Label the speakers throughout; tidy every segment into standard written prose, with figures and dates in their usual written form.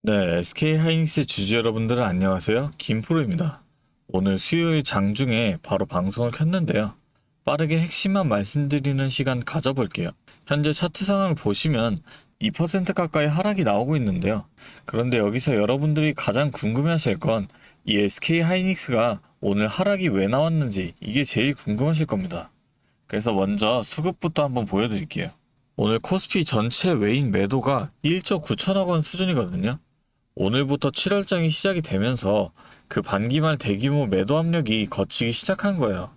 Speaker 1: 네, SK하이닉스 주주 여러분들은 안녕하세요. 김프로입니다. 오늘 수요일 장중에 바로 방송을 켰는데요. 빠르게 핵심만 말씀드리는 시간 가져볼게요. 현재 차트 상황을 보시면 2% 가까이 하락이 나오고 있는데요. 그런데 여기서 여러분들이 가장 궁금해하실 건 이 SK하이닉스가 오늘 하락이 왜 나왔는지 이게 제일 궁금하실 겁니다. 그래서 먼저 수급부터 한번 보여드릴게요. 오늘 코스피 전체 외인 매도가 1조 9천억 원 수준이거든요. 오늘부터 7월장이 시작이 되면서 그 반기말 대규모 매도 압력이 걷히기 시작한 거예요.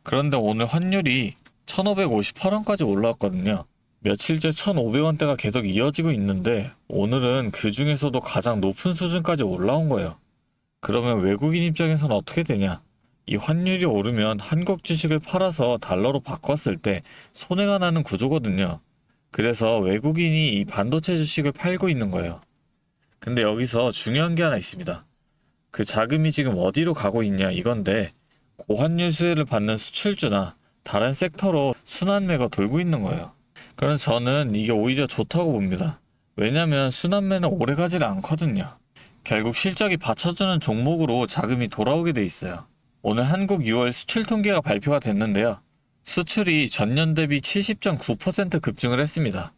Speaker 1: 그런데 오늘 환율이 1558원까지 올라왔거든요. 며칠째 1500원대가 계속 이어지고 있는데 오늘은 그 중에서도 가장 높은 수준까지 올라온 거예요. 그러면 외국인 입장에서는 어떻게 되냐? 이 환율이 오르면 한국 주식을 팔아서 달러로 바꿨을 때 손해가 나는 구조거든요. 그래서 외국인이 이 반도체 주식을 팔고 있는 거예요. 근데 여기서 중요한 게 하나 있습니다. 그 자금이 지금 어디로 가고 있냐 이건데 고환율 수혜를 받는 수출주나 다른 섹터로 순환매가 돌고 있는 거예요. 그래서 저는 이게 오히려 좋다고 봅니다. 왜냐면 순환매는 오래 가지 않거든요. 결국 실적이 받쳐주는 종목으로 자금이 돌아오게 돼 있어요. 오늘 한국 6월 수출 통계가 발표가 됐는데요. 수출이 전년 대비 70.9% 급증을 했습니다.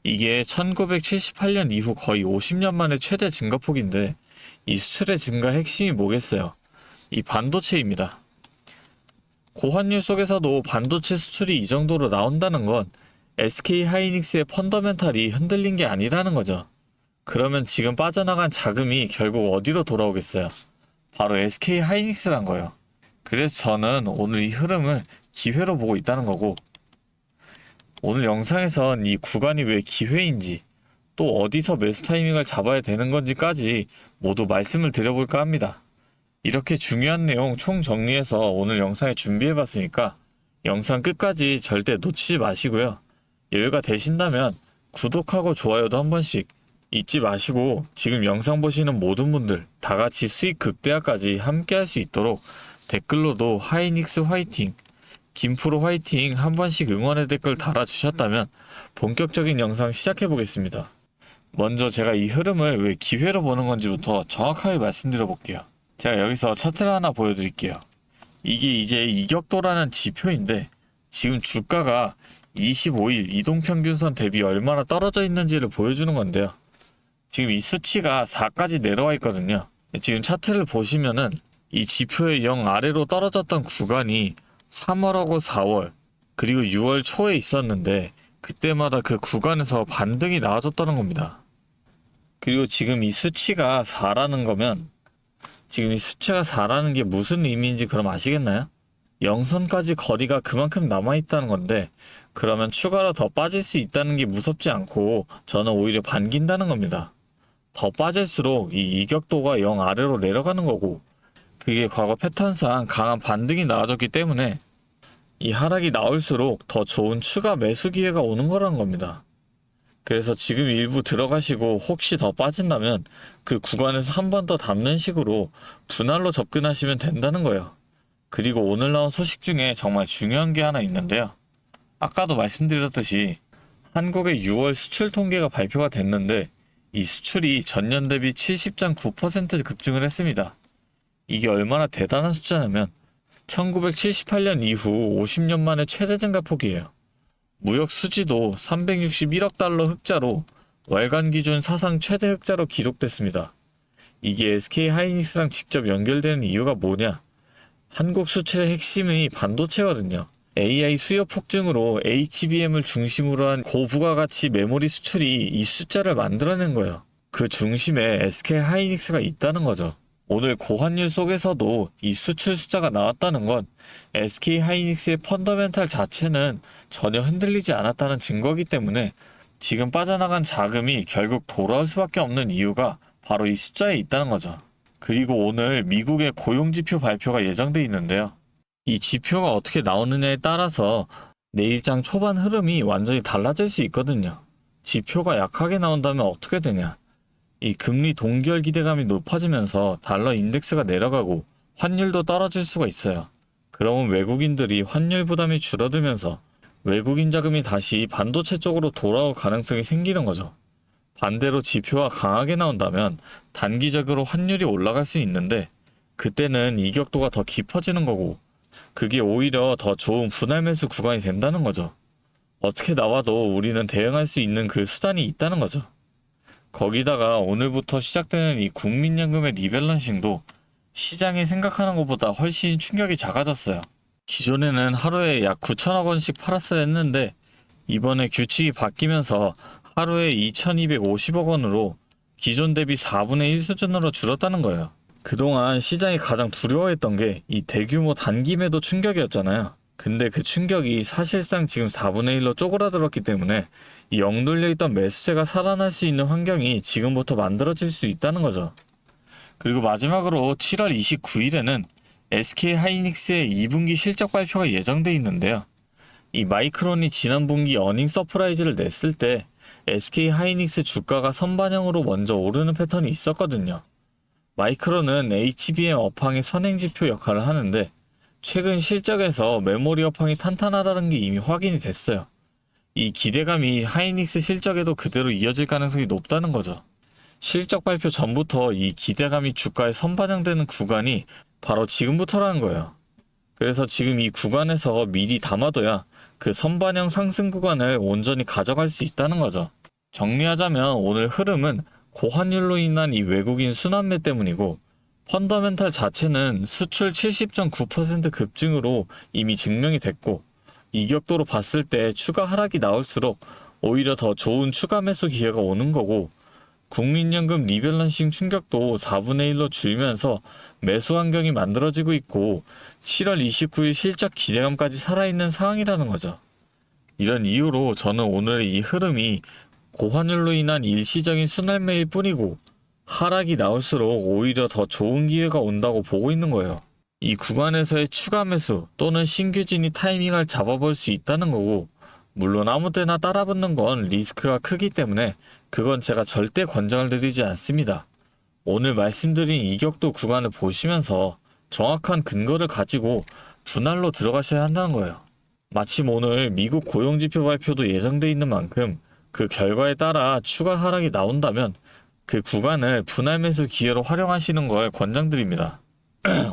Speaker 1: 이게 1978년 이후 거의 50년 만에 최대 증가폭인데 이 수출의 증가 핵심이 뭐겠어요? 이 반도체입니다. 고환율 속에서도 반도체 수출이 이 정도로 나온다는 건 SK하이닉스의 펀더멘탈이 흔들린 게 아니라는 거죠. 그러면 지금 빠져나간 자금이 결국 어디로 돌아오겠어요? 바로 SK하이닉스란 거예요. 그래서 저는 오늘 이 흐름을 기회로 보고 있다는 거고, 오늘 영상에선 이 구간이 왜 기회인지 또 어디서 매수 타이밍을 잡아야 되는 건지까지 모두 말씀을 드려볼까 합니다. 이렇게 중요한 내용 총 정리해서 오늘 영상에 준비해봤으니까 영상 끝까지 절대 놓치지 마시고요. 여유가 되신다면 구독하고 좋아요도 한 번씩 잊지 마시고 지금 영상 보시는 모든 분들 다 같이 수익 극대화까지 함께 할 수 있도록 댓글로도 하이닉스 화이팅, 김프로 화이팅 한 번씩 응원의 댓글 달아주셨다면 본격적인 영상 시작해 보겠습니다. 먼저 제가 이 흐름을 왜 기회로 보는 건지부터 정확하게 말씀드려 볼게요. 제가 여기서 차트를 하나 보여드릴게요. 이게 이제 이격도라는 지표인데 지금 주가가 25일 이동평균선 대비 얼마나 떨어져 있는지를 보여주는 건데요. 지금 이 수치가 4까지 내려와 있거든요. 지금 차트를 보시면은 이 지표의 0 아래로 떨어졌던 구간이 3월하고 4월 그리고 6월 초에 있었는데 그때마다 그 구간에서 반등이 나와줬다는 겁니다. 그리고 지금 이 수치가 4라는 거면 지금 이 수치가 4라는 게 무슨 의미인지 그럼 아시겠나요? 0선까지 거리가 그만큼 남아있다는 건데 그러면 추가로 더 빠질 수 있다는 게 무섭지 않고 저는 오히려 반긴다는 겁니다. 더 빠질수록 이 이격도가 0 아래로 내려가는 거고 그게 과거 패턴상 강한 반등이 나와줬기 때문에 이 하락이 나올수록 더 좋은 추가 매수 기회가 오는 거라는 겁니다. 그래서 지금 일부 들어가시고 혹시 더 빠진다면 그 구간에서 한 번 더 담는 식으로 분할로 접근하시면 된다는 거예요. 그리고 오늘 나온 소식 중에 정말 중요한 게 하나 있는데요. 아까도 말씀드렸듯이 한국의 6월 수출 통계가 발표가 됐는데 이 수출이 전년 대비 70.9% 급증을 했습니다. 이게 얼마나 대단한 숫자냐면 1978년 이후 50년 만에 최대 증가폭이에요. 무역 수지도 361억 달러 흑자로 월간 기준 사상 최대 흑자로 기록됐습니다. 이게 SK하이닉스랑 직접 연결되는 이유가 뭐냐? 한국 수출의 핵심이 반도체거든요. AI 수요 폭증으로 HBM을 중심으로 한 고부가가치 메모리 수출이 이 숫자를 만들어낸 거예요. 그 중심에 SK하이닉스가 있다는 거죠. 오늘 고환율 속에서도 이 수출 숫자가 나왔다는 건 SK하이닉스의 펀더멘탈 자체는 전혀 흔들리지 않았다는 증거이기 때문에 지금 빠져나간 자금이 결국 돌아올 수밖에 없는 이유가 바로 이 숫자에 있다는 거죠. 그리고 오늘 미국의 고용지표 발표가 예정돼 있는데요. 이 지표가 어떻게 나오느냐에 따라서 내일장 초반 흐름이 완전히 달라질 수 있거든요. 지표가 약하게 나온다면 어떻게 되냐? 이 금리 동결 기대감이 높아지면서 달러 인덱스가 내려가고 환율도 떨어질 수가 있어요. 그러면 외국인들이 환율 부담이 줄어들면서 외국인 자금이 다시 반도체 쪽으로 돌아올 가능성이 생기는 거죠. 반대로 지표가 강하게 나온다면 단기적으로 환율이 올라갈 수 있는데 그때는 이격도가 더 깊어지는 거고 그게 오히려 더 좋은 분할 매수 구간이 된다는 거죠. 어떻게 나와도 우리는 대응할 수 있는 그 수단이 있다는 거죠. 거기다가 오늘부터 시작되는 이 국민연금의 리밸런싱도 시장이 생각하는 것보다 훨씬 충격이 작아졌어요. 기존에는 하루에 약 9천억 원씩 팔았어야 했는데 이번에 규칙이 바뀌면서 하루에 2,250억 원으로 기존 대비 4분의 1 수준으로 줄었다는 거예요. 그동안 시장이 가장 두려워했던 게 이 대규모 단기 매도 충격이었잖아요. 근데 그 충격이 사실상 지금 4분의 1로 쪼그라들었기 때문에 이 억눌려 있던 매수세가 살아날 수 있는 환경이 지금부터 만들어질 수 있다는 거죠. 그리고 마지막으로 7월 29일에는 SK하이닉스의 2분기 실적 발표가 예정돼 있는데요. 이 마이크론이 지난 분기 어닝 서프라이즈를 냈을 때 SK하이닉스 주가가 선반영으로 먼저 오르는 패턴이 있었거든요. 마이크론은 HBM 업황의 선행지표 역할을 하는데 최근 실적에서 메모리 업황이 탄탄하다는 게 이미 확인이 됐어요. 이 기대감이 하이닉스 실적에도 그대로 이어질 가능성이 높다는 거죠. 실적 발표 전부터 이 기대감이 주가에 선반영되는 구간이 바로 지금부터라는 거예요. 그래서 지금 이 구간에서 미리 담아둬야 그 선반영 상승 구간을 온전히 가져갈 수 있다는 거죠. 정리하자면 오늘 흐름은 고환율로 인한 이 외국인 순환매 때문이고 펀더멘탈 자체는 수출 70.9% 급증으로 이미 증명이 됐고 이격도로 봤을 때 추가 하락이 나올수록 오히려 더 좋은 추가 매수 기회가 오는 거고 국민연금 리밸런싱 충격도 4분의 1로 줄면서 매수 환경이 만들어지고 있고 7월 29일 실적 기대감까지 살아있는 상황이라는 거죠. 이런 이유로 저는 오늘의 이 흐름이 고환율로 인한 일시적인 순환매일 뿐이고 하락이 나올수록 오히려 더 좋은 기회가 온다고 보고 있는 거예요. 이 구간에서의 추가 매수 또는 신규진이 타이밍을 잡아볼 수 있다는 거고 물론 아무 때나 따라붙는 건 리스크가 크기 때문에 그건 제가 절대 권장을 드리지 않습니다. 오늘 말씀드린 이격도 구간을 보시면서 정확한 근거를 가지고 분할로 들어가셔야 한다는 거예요. 마침 오늘 미국 고용지표 발표도 예정돼 있는 만큼 그 결과에 따라 추가 하락이 나온다면 그 구간을 분할 매수 기회로 활용하시는 걸 권장드립니다.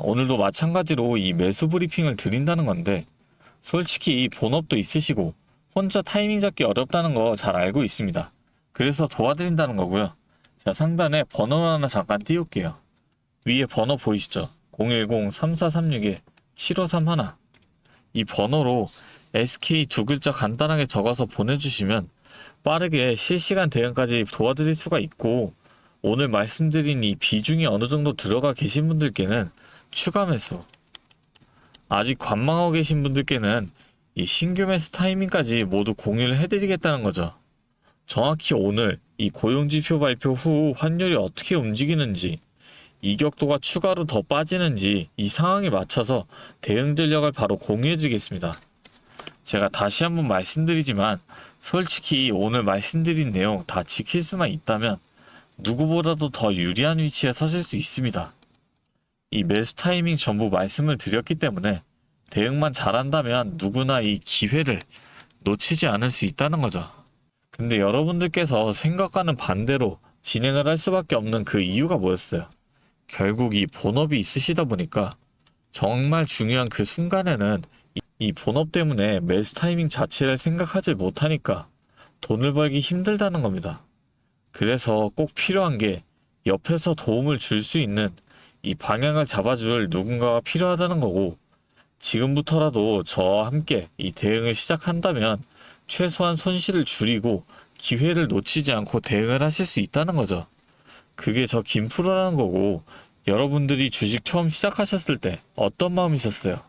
Speaker 1: 오늘도 마찬가지로 이 매수 브리핑을 드린다는 건데 솔직히 본업도 있으시고 혼자 타이밍 잡기 어렵다는 거 잘 알고 있습니다. 그래서 도와드린다는 거고요. 자, 상단에 번호 하나 잠깐 띄울게요. 위에 번호 보이시죠? 010-3436-7531 이 번호로 SK 두 글자 간단하게 적어서 보내주시면 빠르게 실시간 대응까지 도와드릴 수가 있고 오늘 말씀드린 이 비중이 어느 정도 들어가 계신 분들께는 추가 매수, 아직 관망하고 계신 분들께는 이 신규 매수 타이밍까지 모두 공유를 해드리겠다는 거죠. 정확히 오늘 이 고용지표 발표 후 환율이 어떻게 움직이는지, 이격도가 추가로 더 빠지는지 이 상황에 맞춰서 대응 전략을 바로 공유해드리겠습니다. 제가 다시 한번 말씀드리지만 솔직히 오늘 말씀드린 내용 다 지킬 수만 있다면 누구보다도 더 유리한 위치에 서실 수 있습니다. 이 매수 타이밍 전부 말씀을 드렸기 때문에 대응만 잘한다면 누구나 이 기회를 놓치지 않을 수 있다는 거죠. 근데 여러분들께서 생각과는 반대로 진행을 할 수밖에 없는 그 이유가 뭐였어요? 결국 이 본업이 있으시다 보니까 정말 중요한 그 순간에는 이 본업 때문에 매수 타이밍 자체를 생각하지 못하니까 돈을 벌기 힘들다는 겁니다. 그래서 꼭 필요한 게 옆에서 도움을 줄 수 있는 이 방향을 잡아줄 누군가가 필요하다는 거고 지금부터라도 저와 함께 이 대응을 시작한다면 최소한 손실을 줄이고 기회를 놓치지 않고 대응을 하실 수 있다는 거죠. 그게 저 김프로라는 거고 여러분들이 주식 처음 시작하셨을 때 어떤 마음이셨어요?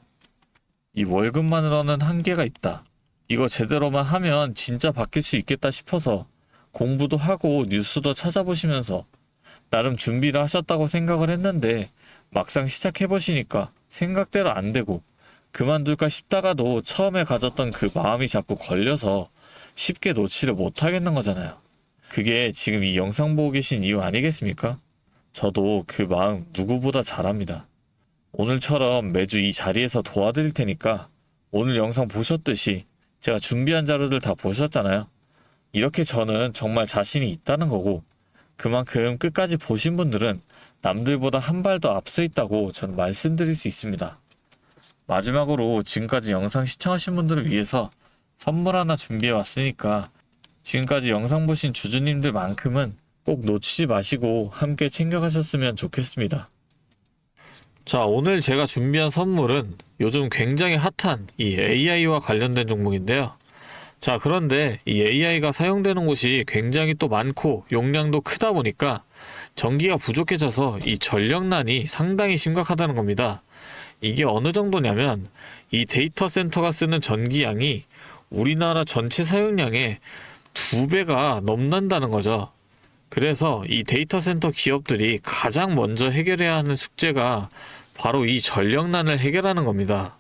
Speaker 1: 이 월급만으로는 한계가 있다. 이거 제대로만 하면 진짜 바뀔 수 있겠다 싶어서 공부도 하고 뉴스도 찾아보시면서 나름 준비를 하셨다고 생각을 했는데 막상 시작해보시니까 생각대로 안 되고 그만둘까 싶다가도 처음에 가졌던 그 마음이 자꾸 걸려서 쉽게 놓지를 못하겠는 거잖아요. 그게 지금 이 영상 보고 계신 이유 아니겠습니까? 저도 그 마음 누구보다 잘 압니다. 오늘처럼 매주 이 자리에서 도와드릴 테니까 오늘 영상 보셨듯이 제가 준비한 자료들 다 보셨잖아요. 이렇게 저는 정말 자신이 있다는 거고, 그만큼 끝까지 보신 분들은 남들보다 한 발 더 앞서 있다고 저는 말씀드릴 수 있습니다. 마지막으로 지금까지 영상 시청하신 분들을 위해서 선물 하나 준비해 왔으니까 지금까지 영상 보신 주주님들만큼은 꼭 놓치지 마시고 함께 챙겨가셨으면 좋겠습니다. 자, 오늘 제가 준비한 선물은 요즘 굉장히 핫한 이 AI와 관련된 종목인데요. 자, 그런데 이 AI가 사용되는 곳이 굉장히 또 많고 용량도 크다 보니까 전기가 부족해져서 이 전력난이 상당히 심각하다는 겁니다. 이게 어느 정도냐면 이 데이터 센터가 쓰는 전기량이 우리나라 전체 사용량의 2배가 넘는다는 거죠. 그래서 이 데이터 센터 기업들이 가장 먼저 해결해야 하는 숙제가 바로 이 전력난을 해결하는 겁니다.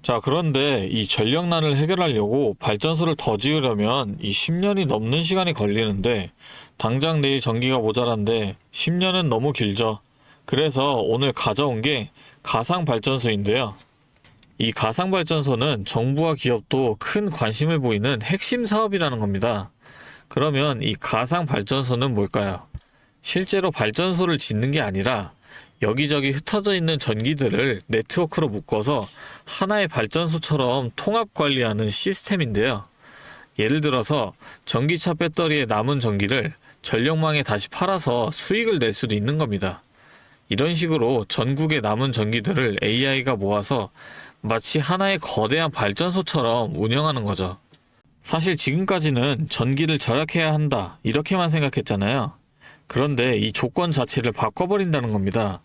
Speaker 1: 자, 그런데 이 전력난을 해결하려고 발전소를 더 지으려면 이 10년이 넘는 시간이 걸리는데 당장 내일 전기가 모자란데 10년은 너무 길죠. 그래서 오늘 가져온 게 가상발전소인데요. 이 가상발전소는 정부와 기업도 큰 관심을 보이는 핵심 사업이라는 겁니다. 그러면 이 가상발전소는 뭘까요? 실제로 발전소를 짓는 게 아니라 여기저기 흩어져 있는 전기들을 네트워크로 묶어서 하나의 발전소처럼 통합 관리하는 시스템인데요. 예를 들어서 전기차 배터리에 남은 전기를 전력망에 다시 팔아서 수익을 낼 수도 있는 겁니다. 이런 식으로 전국의 남은 전기들을 AI가 모아서 마치 하나의 거대한 발전소처럼 운영하는 거죠. 사실 지금까지는 전기를 절약해야 한다 이렇게만 생각했잖아요. 그런데 이 조건 자체를 바꿔버린다는 겁니다.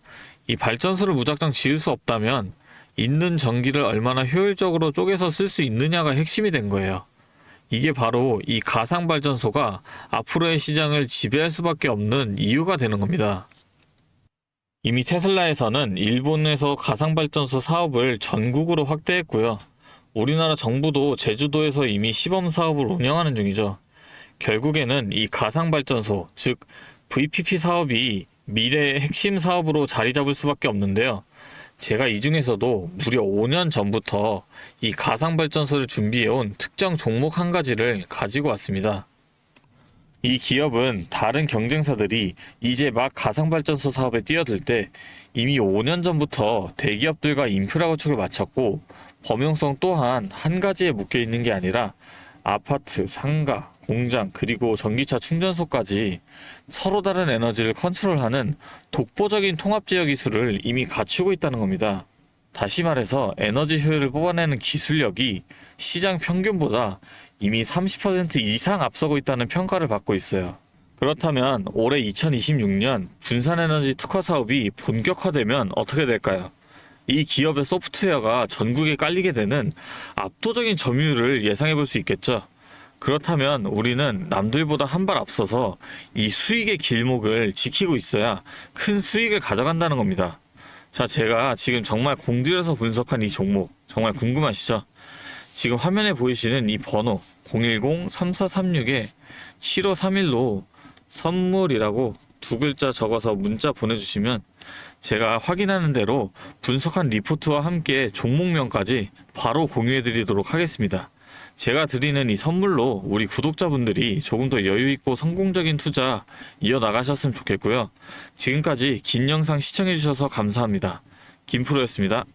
Speaker 1: 이 발전소를 무작정 지을 수 없다면 있는 전기를 얼마나 효율적으로 쪼개서 쓸 수 있느냐가 핵심이 된 거예요. 이게 바로 이 가상발전소가 앞으로의 시장을 지배할 수밖에 없는 이유가 되는 겁니다. 이미 테슬라에서는 일본에서 가상발전소 사업을 전국으로 확대했고요. 우리나라 정부도 제주도에서 이미 시범 사업을 운영하는 중이죠. 결국에는 이 가상발전소, 즉 VPP 사업이 미래의 핵심 사업으로 자리 잡을 수밖에 없는데요. 제가 이 중에서도 무려 5년 전부터 이 가상발전소를 준비해온 특정 종목 한 가지를 가지고 왔습니다. 이 기업은 다른 경쟁사들이 이제 막 가상발전소 사업에 뛰어들 때 이미 5년 전부터 대기업들과 인프라 구축을 마쳤고 범용성 또한 한 가지에 묶여 있는 게 아니라 아파트, 상가, 공장, 그리고 전기차 충전소까지 서로 다른 에너지를 컨트롤하는 독보적인 통합제어 기술을 이미 갖추고 있다는 겁니다. 다시 말해서 에너지 효율을 뽑아내는 기술력이 시장 평균보다 이미 30% 이상 앞서고 있다는 평가를 받고 있어요. 그렇다면 올해 2026년 분산에너지 특화 사업이 본격화되면 어떻게 될까요? 이 기업의 소프트웨어가 전국에 깔리게 되는 압도적인 점유율을 예상해 볼 수 있겠죠. 그렇다면 우리는 남들보다 한 발 앞서서 이 수익의 길목을 지키고 있어야 큰 수익을 가져간다는 겁니다. 자, 제가 지금 정말 공들여서 분석한 이 종목 정말 궁금하시죠? 지금 화면에 보이시는 이 번호 010-3436-7531로 선물이라고 2글자 적어서 문자 보내주시면 제가 확인하는 대로 분석한 리포트와 함께 종목명까지 바로 공유해드리도록 하겠습니다. 제가 드리는 이 선물로 우리 구독자분들이 조금 더 여유있고 성공적인 투자 이어나가셨으면 좋겠고요. 지금까지 긴 영상 시청해주셔서 감사합니다. 김프로였습니다.